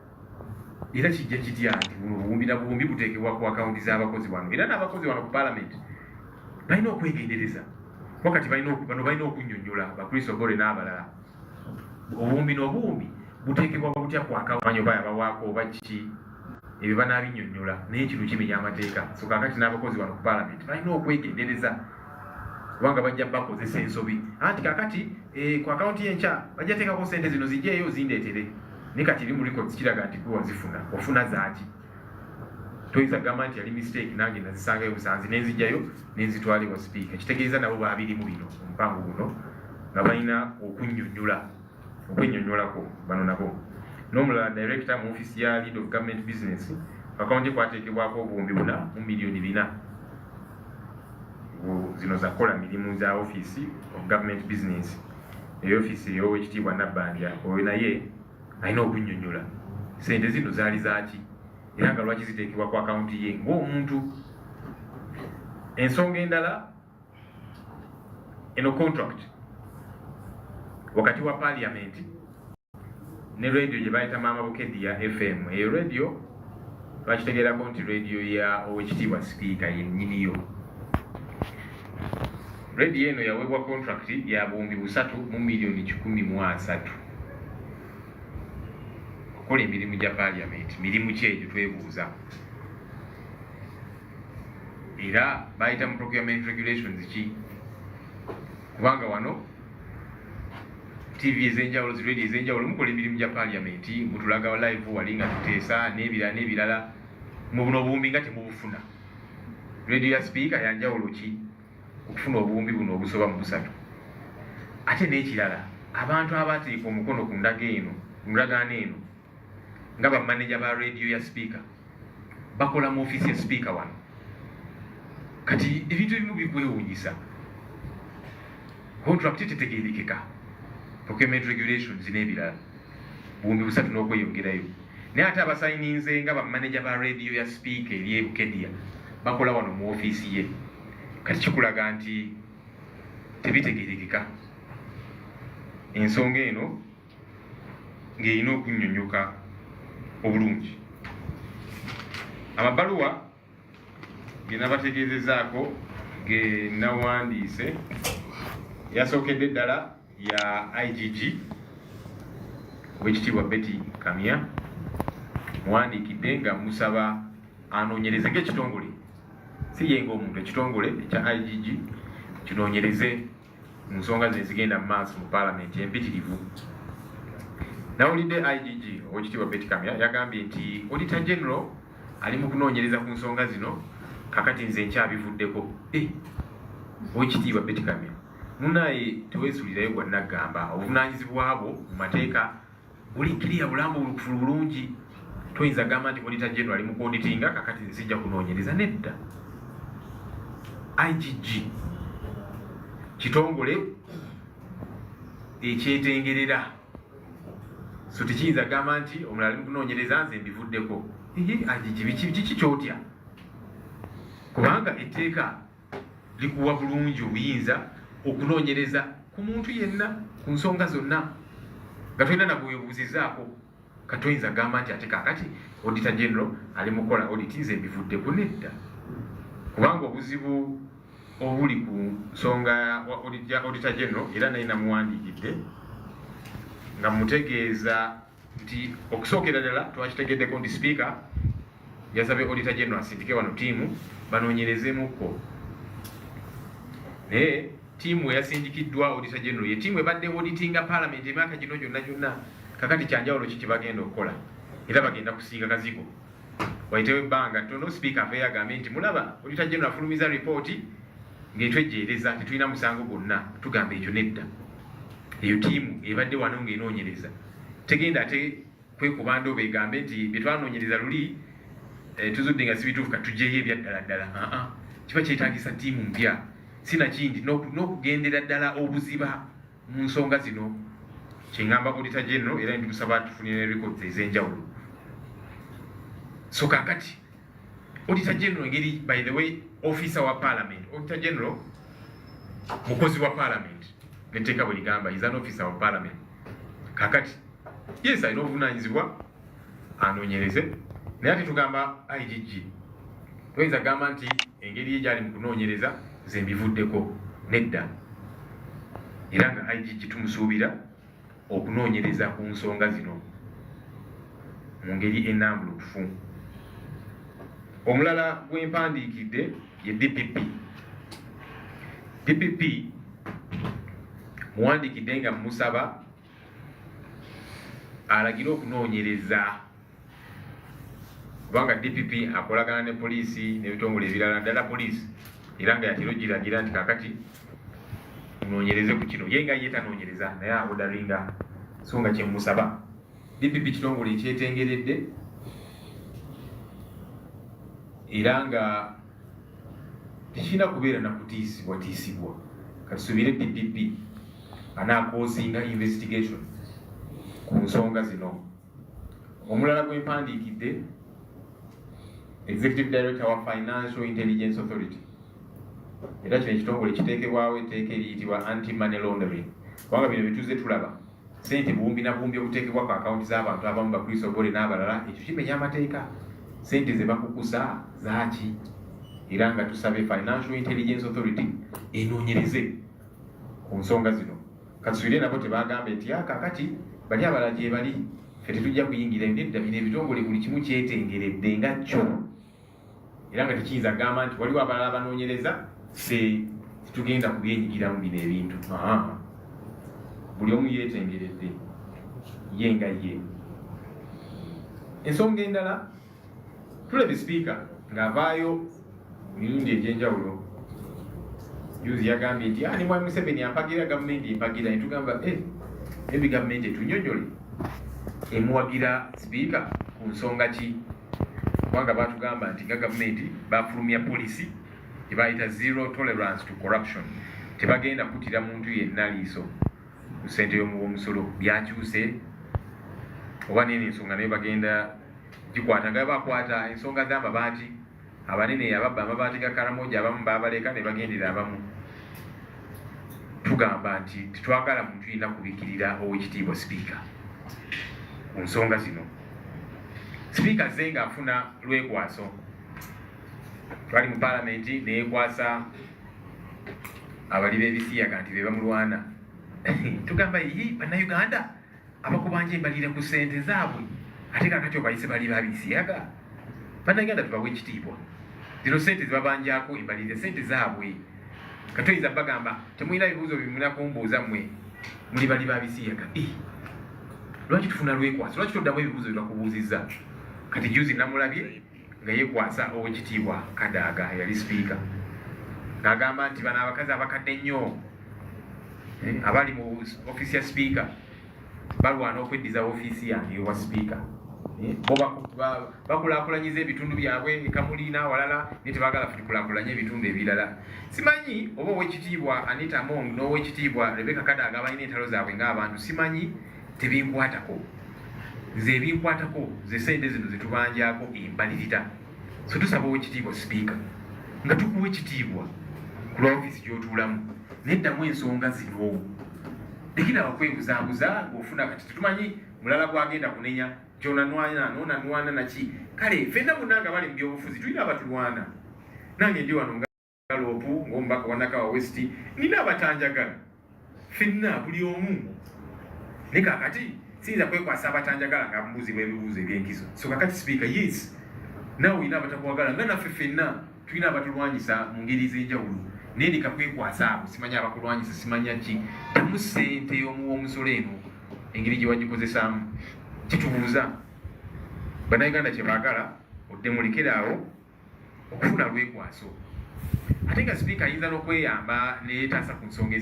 era kijja kitya nti buno buwumbi na buwumbi buteekebwa ku akawunti z'abakozi wano era n'abakozi wano ku parliament balina okwegendereza wakati balina okunnyonnyola bakristo Obole n'abalala. Obuwumbi n'obuwumbi buteekebwa butya ku akawunti oba yabawaako oba kiki ebyo banaabinyonnyola naye kino kimenya amateeka. So kaakati n'abakozi bano ku paalamenti balina okwegendereza kubanga bajja bakozesa ensobi. Anti kaakati ku akawunti y'enkya bajja teekako sente zino zijjeeyo zindeetere naye kati eri mu records kiraga nti gwe wazifuna ofuna zaaki. Toyinza gamba nti yali mistake nange nazisangayo busanzi nenzijjayo nenzitwala ewa sipiika. Kitegeeza nabo baabirimu bino omupango guno nga balina okwennyonnyolako bano nabo. N'omulala director mu office ya lead of government business akawunti kwateekebwako obuwumbi 4 million 4 zino zakola mirimu za office of government business. Eyo office ey'Oweekitiibwa Nabbanja oyo naye alina okunnyonnyola sente zino zaali zaaki era nga lwaki ziteekebwa ku akawunti ye ng'omuntu. Ensonga endala eno contract wakati wa parliament ne radio gye bayita Maama Bukedde ya FM. Eyo radio bakitegeerako nti radio ya Oweekitiibwa Sipiika yennyiniyo. Radio eno yaweebwa contract ya buwumbi 3 million 13 okukola emirimu gya parliament. Mirimu ki egyo twebuuza? Era bayita mu procurement regulations ki? Kubanga wano TV ez'enjawulo, radio ez'enjawulo mukola emirimu gya parliament, mutulaga live wali nga tuteesa n'ebirala mu buno obuwumbi nga temubufuna. Radio ya speaker ya njawulo ki okufuna obuwumbi buno obusoba mu 3? Ate n'ekirala abantu abateeka omukono ku ndagaano eno nga bamaneja ba radio ya speaker bakola mu office ya speaker wano. Kati ebintu ebimu bikwewuunyisa. Contract tetegeerekeka, procurement regulations n'ebirala, buwumbi 3 n'okweyongerayo. Naye ate abasayininze nga bamaneja ba radio ya speaker eri Bukedde bakola wano mu office ye. Kati kikulaga nti tebitegeerekeka. Ensonga eno ng'erina okunnyonnyoka obulungi. Amabaluwa ge nabategeezezaako ge nawandiise yasookedde eddala ya IGG Oweekitiibwa Betty Kamya. Muwandiikidde nga musaba anoonyereze ng'ekitongole, si ye ng'omuntu, ekitongole ekya IGG kinoonyereze mu nsonga ze zigenda mu maaso mu paalamenti empitirivu. Nawulidde IGG Oweekitiibwa Betty Kamya yagambye nti Auditor General ali mu kunoonyereza ku nsonga zino, kakati nze nkyabivuddeko. Oweekitiibwa Betty Kamya munaye teweesuulirayo gwa naggamba, obuvunaanyizibwa bwo mu mateeka buli kiriya bulambuulukufu bulungi. Toyinza gamba nti Auditor General ali mu kuauditinga kakati nze sijja kunoonyereza. Nedda. IGG kitongole ekyetengerera, so tekiyinza gamba nti omulala ali mu kunoonyereza nze mbivuddeko. IGG biki kyotya? Kubanga etteeka likuwa bulungi obuyinza okunoonyereza ku muntu yenna ku nsonga zonna nga tolina nagwebuuzizaako. Katoyinza gamba nti ate kakati Auditor General ali mu kukola audit nze mbivuddeko. Nedda. Kubanga obuzibu obuli ku nsonga ya Auditor General era naye namuwandiikidde nga mutegeeza nti okusookera ddala twakitegeddeko nti Speaker yasabye Auditor General asindike wano ttiimu banoonyerezeemukko. Naye ttiimu eyasindikiddwa Auditor General ye ttiimu ebadde auditinga Parliament emyaka gino gyonna. Kakati kyanjawulo ki bagenda okukola? Era bagenda kusiiga kazigo wayitewo ebbanga ttono Speaker afeeyo agambe nti mulaba Auditor General afulumiza ripooti ng'etwejjeereza tetulina musango gwonna. Tugamba ekyo nedda. Eyo ttiimu ebadde wano ng'enoonyereza tegenda ate kwekuba ndobo egambe nti bye twanoonyereza luli tuzudde nga si bituufu katugyeyo ebyaddala ddala. Kiba kyetaagisa ttiimu mpya, sinakindi n'okugendera ddala obuziba mu nsonga zino. Kyengamba Auditor General era ndimusaba tufunire records ez'enjawulo. So kakati Auditor General ngeri, by the way, officer wa Parliament. Auditor General mukozi wa Parliament netteeka bwe ligamba is an officer wa Parliament. Kakati yes alina obuvunaanyizibwa anoonyereze, naye ate tugamba IGG toyinza gamba nti engeri ye gyali mu kunoonyereza ze mbivuddeko. Nedda. Era nga IGG tumusuubira okunoonyereza ku nsonga zino mu ngeri ennambulukufu. Omulala gwempandiikidde ye DPP. DPP muwandiikidde nga musaba alagire okunoonyereza kubanga DPP akolagana ne poliisi n'ebitongole ebirala ddala poliisi era nga yatera ogiragira nti kakati munoonyereze ku kino ye nga ye tanoonyereza naye awodaringa so nga kyemusaba. DPP kitongole ekyetengeredde era nga tekirina kubeera na kutiisibwa katusubire DPP anaakozinga investigation ku nsonga zino. Omulala gwempandiikidde Executive Director wa Financial Intelligence Authority era kino ekitongole kiteekebwawo etteeka eriyitibwa anti-money laundering kubanga bino bituze tulaba sente buwumbi na buwumbi obuteekebwa ku akawunti z'abantu abamu bakristo bole n'abalala ekyo kimenya amateeka. Sente ze bakukusa zaaki era nga tusabe Financial Intelligence Authority enoonyereze ku nsonga zino. Katusubire nabo tebagambe nti kakati bali abalala gye bali ffe tetujja kuyingira nedda bino ebitongole buli kimu kyetengeredde nga kyo era nga tekiyinza kugamba nti waliwo abalala banoonyereza ffe tetugenda kubyenyigiramu bino ebintu. Buli omu yeetengeredde ye nga ye. Ensonga endala tulebe sipiika ng'avaayo mirundi egy'enjawulo. Juzi yagambye nti ni mwami Museveni ampagira gavumenti empagira netugamba ebi gavumenti etunyonyole emuwagira sipiika ku nsonga ki kubanga batugamba nti nga gavumenti bafulumya polisi tebayita zero tolerance to corruption tebagenda kutira muntu yenna liiso ku ssente y'omusolo byakyuse oba nene ensonga naye bagenda gikwata nga bakwata ensonga z'amabaati abanene ababba amabaati ga Karamoja abamu babaleka ne bagendera abamu. Tugamba nti tetwagala muntu yenna kubikirira ow'ekitiibwa sipiika ku nsonga zino. Sipiika ze ng'afuna lwekwaso twali mu paalamenti neyekwasa abali b'ebisiyaga nti be bamulwana tugamba yi bannayuganda abakubanja embalira ku ssente zaabwe ate kakati obayise bali babisiyaga bannayuganda tubawe ekitiibwa zino ssente zibabanjako embalire ssente zaabwe katoyinza bagamba temulina bibuuzo bimuna kumbuuza mmwe muli bali babisiyaga lwaki tufuna lwekwaso lwaki toddamu ebibuuzo byebakubuuzizza kati juzi namulabye nga yekwasa ow'ekitiibwa Kadaaga yali sipiika n'agamba nti bano abakazi abakadde nnyo abali mu ofiisi ya sipiika balwana okweddiza ofiisi yange ewa sipiika bo bakulaakulanyiza ebitundu byabwe ekamuli n'awalala naye tebaagala fe tukulaakulanye ebitundu ebirala. Simanyi oba ow'ekitiibwa Anita n'ow'ekitiibwa Rebecca Kadaaga balina entalo zaabwe ng'abantu simanyi tebinkwatako nze ebinkwatako ze ssente zino zetubanjako embalirira so tusaba ow'ekitiibwa sipiika nga tukuwa ekitiibwa ku lwa ofiisi gy'otuulamu neddamu ensonga zino tekiraba kwebuzaabuza ng'ofuna kati tetumanyi mulala gwagenda kunenya kyonanwana n'onanwana naki kale ffenna bonna nga bali mu byobufuzi tulina abatulwana nange ndi wano nga loopu ng'omubaka wa Nakawa West nina abatanjagala ffenna buli omu ne kakati siyinza kwekwasa abatanjagala nga mbuuzibwa ebibuuzo eby'enkizo so kakati sipiika yes naawe olina abatakwagala nga naffe ffenna tulina abatulwanyisa mu ngeri ez'enjawulo naye ndika kwekwasa abo simanyi abakulwanyisa simanya ki tamu ssente y'omusolo eno engeri gye wagikozesaamu kitubuuza bannayuganda kye baagala odde mulekere awo okufuna lwekwaso ate nga sipiika ayinza n'okweyamba neyeetaasa ku nsonga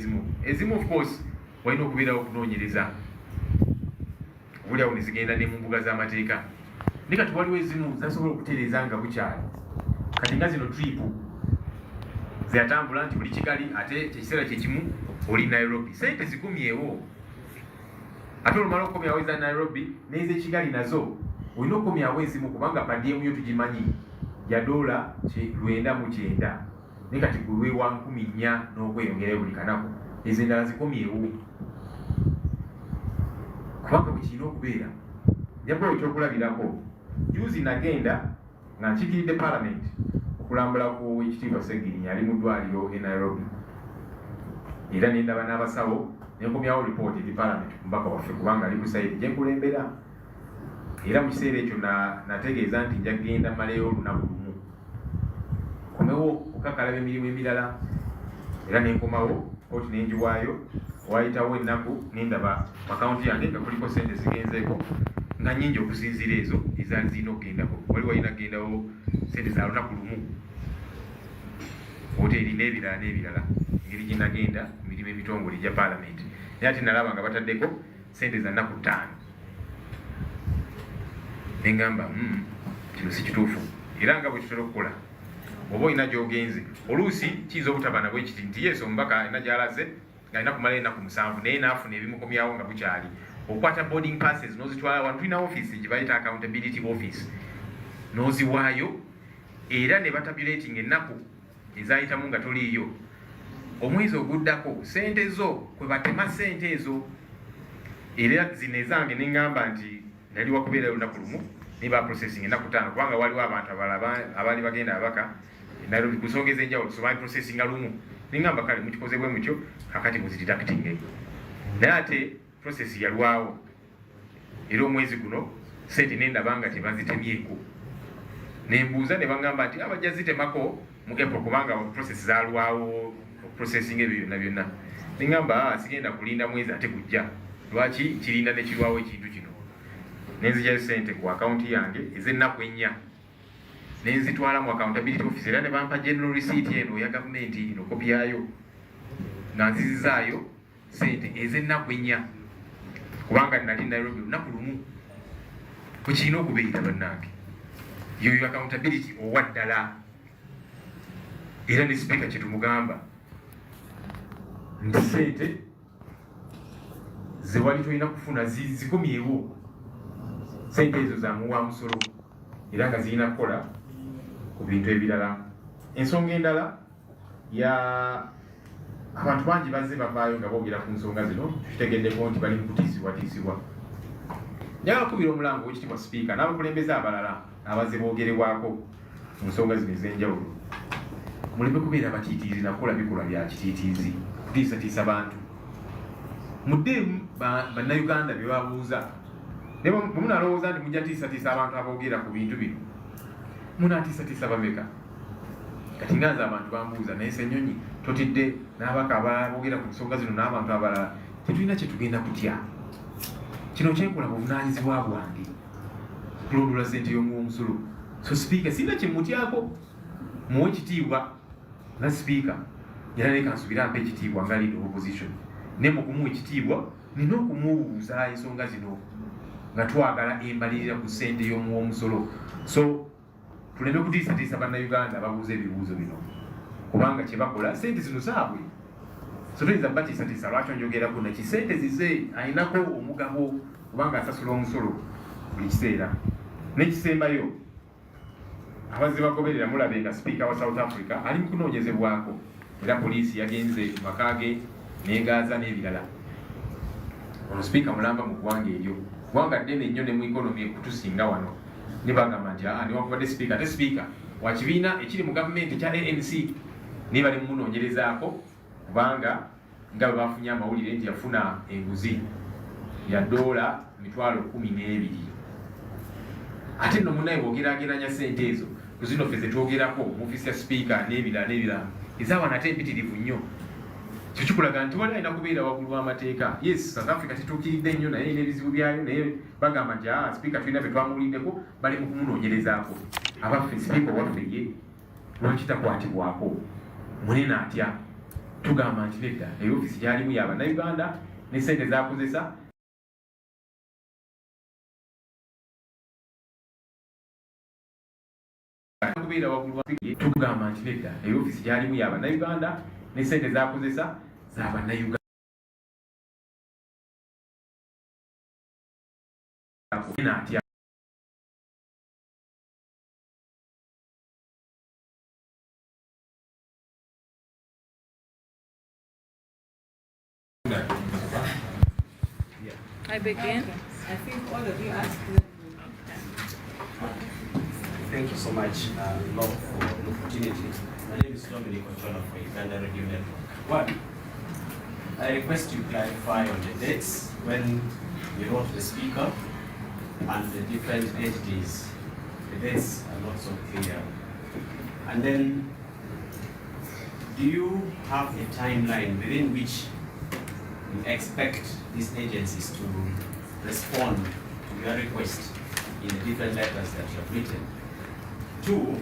ezimu of course walina okubeerawo okunoonyereza obulyawo ne zigenda ne mu mbuga z'amateeka naye kati waliwo ezimu zasobola okutereeza nga bukyali kati nga zino tripu zeyatambula nti buli Kigali ate kyekiseera kyekimu oli Nairobi sente zikumyewo ate olumala okukomyawo eza Nairobi n'ez'ekigali nazo olina okukomyawo ezimu kubanga padiyemu yo tugimanyi ya $900 naye kati gulwe wa 4,000 n'okweyongera buli kanaku ezo endala zikomyewo kubanga bwe kirina okubeera njagala ekyokulabirako juzi nagenda nga nkikiridde paalamenti okulambula ku ekitiibwa Ssegirinya ali mu ddwaliro e Nairobi era nendaba n'abasawo nenkomyawo lipooti eri paalamenti ku mubaka waffe kubanga ali ku sayidi gyenkulembera era mu kiseera ekyo nategeeza nti nja kgenda mmaleyo olunaku lumu nkomewo okukakalaba emirimu emirala era nenkomawo kooti nenjiwaayo wayitawo ennaku nendaba akawunti yange nga kuliko sente zigenzeeko nga nyingi okusinziira ezo ezaali zirina okugendako. Wali walina kugendawo sente za lunaku lumu hoteri n'ebirala n'ebirala engeri gye nagenda emirimu emitongole gya paalamenti, naye ate nalaba nga bataddeko sente za nnaku 5. Nengamba kino si kituufu, era nga bwe tutera okukola oba olina gy'ogenze oluusi kiyinza obutaba nabwe ekiti nti yesu omubaka alina gy'alaze ng'alina kumala ennaku 7 naye naafuna ebimukomyawo nga bukyali. Okwata boarding passes n'ozitwala wano, tulina office gye bayita accountability office, n'oziwaayo era ne batabulating ennaku ezayitamu nga toliiyo. Omwezi oguddako sente zo kwe batema sente ezo, era zino ezange neŋŋamba nti nali wakubeerayo olunaku lumu ne ba processing ennaku 5 kubanga waliwo abantu abaali bagenda abaka Nairobi ku nsonga ez'enjawulo so processinga lumu. Neŋŋamba kale mukikoze bwe mutyo kakati muzideducting, naye ate process yalwawo era omwezi guno sente nendaba nga tebazitemyeko. Nembuuza ne baŋŋamba nti abajja zitemako mu April kubanga process zalwawo processing ebyo byonna byonna. Neŋŋamba sigenda kulinda mwezi ate gujja, lwaki kirinda ne kirwawo ekintu kino. Nenzigyayo sente ku akawunti yange ez'ennaku 4 nenzitwala mu accountability office era ne bampa general receipt eno ya gavumenti ino kopi yayo nga nzizizaayo sente ez'ennaku 4 kubanga nali Nairobi lunaku lumu. Kukirina okubeera bannange yoyo accountability owa ddala, era ne speaker kyetumugamba nti sente ze wali tolina kufuna zikomyewo, sente ezo zamuwa musolo era nga zirina kukola ku bintu ebirala. Ensonga endala ya abantu bangi bazze bavaayo nga boogera ku nsonga zino, tukitegeddeko nti bali mu kutiisibwatiisibwa. Njagala kubira omulango w'ekitiibwa sipiika n'abakulembeze abalala abazze boogerebwako mu nsonga zino ez'enjawulo, muleme kubeera batiitiizi nakukola bikolwa bya kitiitiizi kutiisatiisa bantu. Muddeemu bannayuganda bye babuuza, ne bwe munalowooza nti mujja tiisatiisa abantu aboogera ku bintu bino, munaatiisatiisa bameka? Kati nga nze abantu bambuuza, naye Ssenyonyi totidde n'abaka ababoogera ku nsonga zino n'abantu abalala, tetulina kye tugenda kutya. Kino kyenkola buvunaanyizibwa bwange kulondoola ssente y'omuw'omusolo. So sipiika sirina kye mutyako, muwe ekitiibwa nga sipiika, era ne kansubira mpa ekitiibwa nga leader opposition. Ne mu kumuwa ekitiibwa nina okumubuuza ensonga zino nga twagala embalirira ku ssente y'omuw'omusolo. So tuleme kutiisatiisa bannayuganda ababuuza ebibuuzo bino kubanga kye bakola ssente zino zaabwe. So tuyinza batiisatiisa lwaki onjogerako naki ssente zize ayinako omugabo kubanga asasula omusolo buli kiseera. N'ekisembayo abazze bagoberera mulabe nga sipiika wa South Africa ali mu kunoonyezebwako era poliisi yagenze mu maka ge negaaza n'ebirala. Ono sipiika mulamba mu ggwanga eryo, ggwanga ddene nnyo ne mu ikonomi ekutusinga wano. Ne bagamba nti newankubadde sipiika ate sipiika wa kibiina ekiri mu gavumenti ekya ANC naye bali mumunoonyerezaako kubanga nga bwe bafunye amawulire nti yafuna enguzi ya $12,000. Ate nno munnaye bwogerageranya ssente ezo ku zino ffe zetwogerako mu ofiisi ya sipiika n'ebirala n'ebirala ezaawana ate empitirivu nnyo. Kyo kikulaga nti wali alina kubeera waggulu w'amateeka. Yes, South Africa tetuukiridde nnyo naye n'ebizibu byayo, naye bagamba nti sipiika tulina bye twamuwuliddeko bali mu kumunoonyerezaako. Abaffe sipiika owaffe ye lwaki takwatibwako munene atya? Tugamba nti nedda eyo ofiisi gyalimu y'Abannayuganda ne ssente z'akozesa kubeera waggulu wa tugamba nti nedda eyo ofiisi gyalimu y'Abannayuganda ne ssente z'akozesa z'Abannayuganda. I begin. I think all of you asked them. Thank you so much, Law, for the opportunity. My name is Dominic Ojono for Uganda Radio Network. One, I request you clarify on the dates when you wrote the speaker and the different entities. The dates are not so clear. And then do you have a timeline within which you expect these agencies to respond to your request in the different letters that you have written? 2,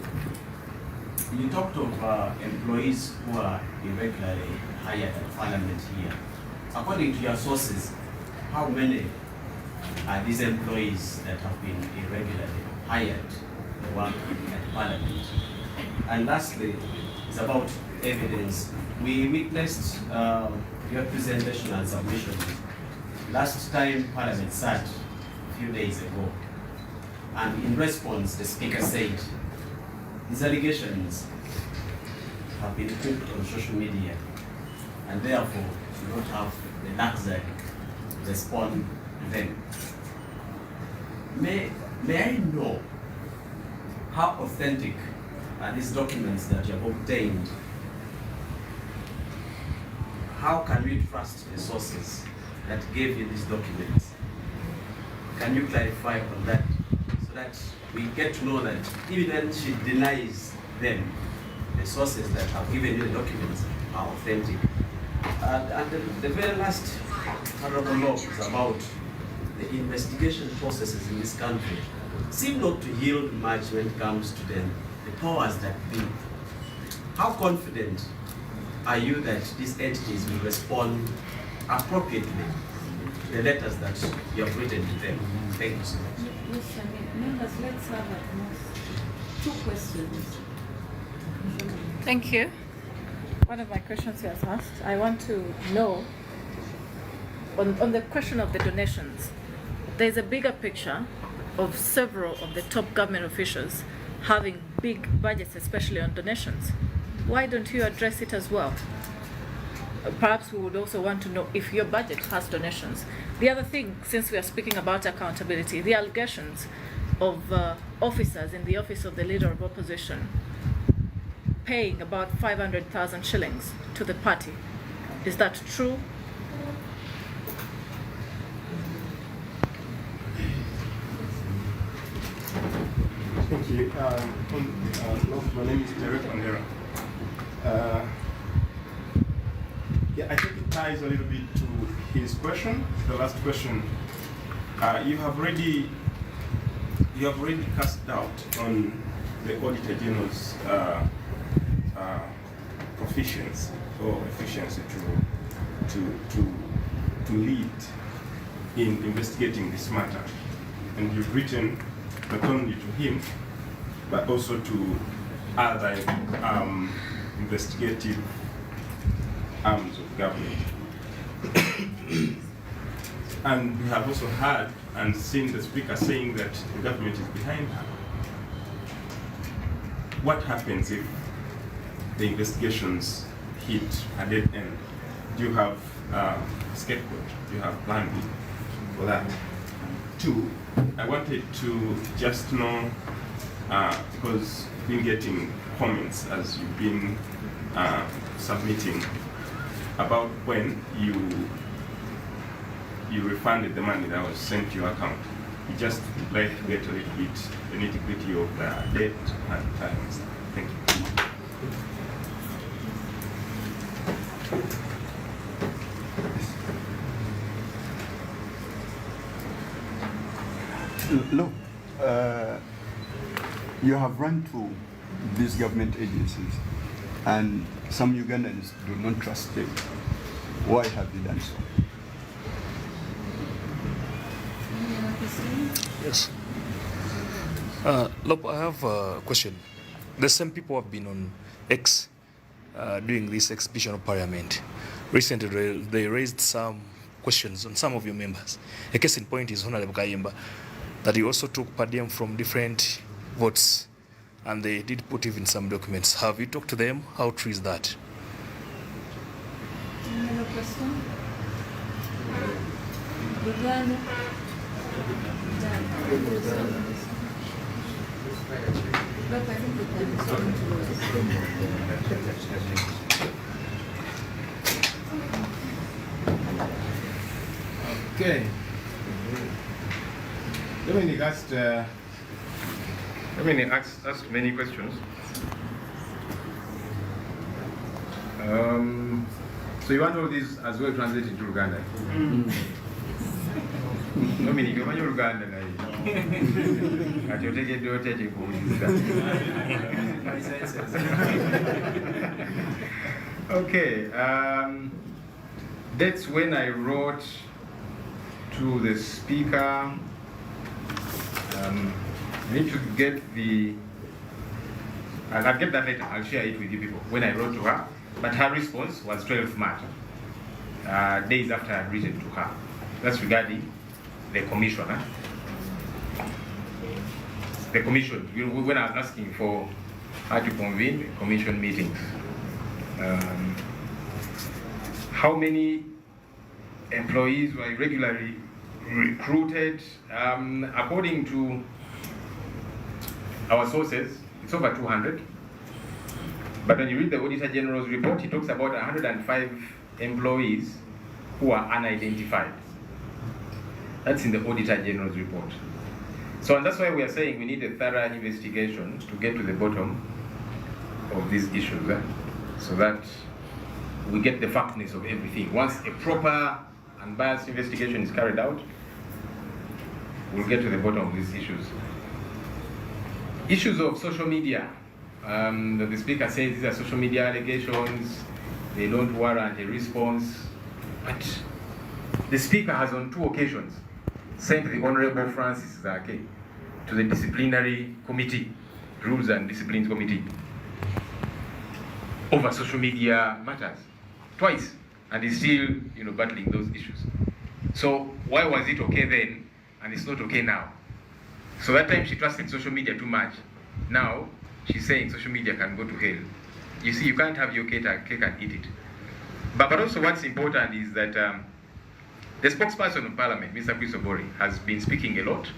you talked of employees who are irregularly hired at Parliament here. According to your sources, how many are these employees that have been irregularly hired to work at Parliament? And lastly, it's about evidence. We witnessed your presentation and submission last time Parliament sat a few days ago. And in response, the Speaker said, these allegations have been put on social media, and therefore you don't have the luxury to respond to them. May I know how authentic are these documents that you have obtained? How can we trust the sources that gave you these documents? Can you clarify on that so that we get to know that even when she denies them, the sources that have given you the documents are authentic? And the very last honorable law is about the investigation processes in this country seem not to yield much when it comes to the powers that be. How confident are you that these entities will respond appropriately to the letters that you have written to them? Thank you so much. Yes, members, let's have at most 2 questions. Thank you. One of my questions was asked. I want to know, on the question of the donations, there's a bigger picture of several of the top government officials having big budgets, especially on donations. Why don't you address it as well? Perhaps we would also want to know if your budget has donations. The other thing, since we are speaking about accountability, the allegations of officers in the office of the leader of opposition paying about 500,000 shillings to the party. Is that true? Thank you. My name is Derek Mandera. Yeah, I think it ties a little bit to his question, the last question. You have already cast doubt on the Auditor General's proficiency or efficiency to lead in investigating this matter, and you've written not only to him but also to other investigative arms of government. And we have also heard and seen the Speaker saying that the government is behind her. What happens if the investigations hit a dead end? Do you have a scapegoat? Do you have plan B for that? 2, I wanted to just know, because I've been getting comments as you've been submitting about when you refunded the money that was sent to your account. You just like to get a little bit the nitty-gritty of the debt and time and stuff. Thank you. Look, you have run to these government agencies, and some Ugandans do not trust them. Why have you done so? Yes. Look, I have a question. The same people have been on X doing this exhibition of parliament. Recently, they raised some questions on some of your members. A case in point is Honorable Kayimba, that he also took per diem from different votes, and they did put even some documents. Have you talked to them? How true is that? Any other question? Uganda? Look, I think we can respond to Okay. Dominic asked asked many questions. So you want all this as well translated to Uganda? Dominic, you want Uganda? Okay, that's when I wrote to the speaker. I need to get the. I'll get that later. I'll share it with you people. When I wrote to her, but her response was 12th March, days after I'd written to her. That's regarding the commissioner. The commission. When I was asking for her to convene commission meetings, how many employees were regularly recruited? According to our sources, it's over 200. But when you read the Auditor General's report, he talks about 105 employees who are unidentified. That's in the Auditor General's report. So, and that's why we are saying we need a thorough investigation to get to the bottom of these issues, so that we get the factness of everything. Once a proper and biased investigation is carried out, we'll get to the bottom of these issues. Issues of social media. The speaker says these are social media allegations, they don't warrant a response. But the speaker has on 2 occasions sent the Honorable Francis Zake to the disciplinary committee, Rules and Disciplines Committee, over social media matters, twice, and he's still, battling those issues. So why was it okay then, and it's not okay now? So that time she trusted social media too much. Now she's saying social media can go to hell. You see, you can't have your cake and eat it. But also what's important is that the spokesperson of Parliament, Mr. Chris Obori, has been speaking a lot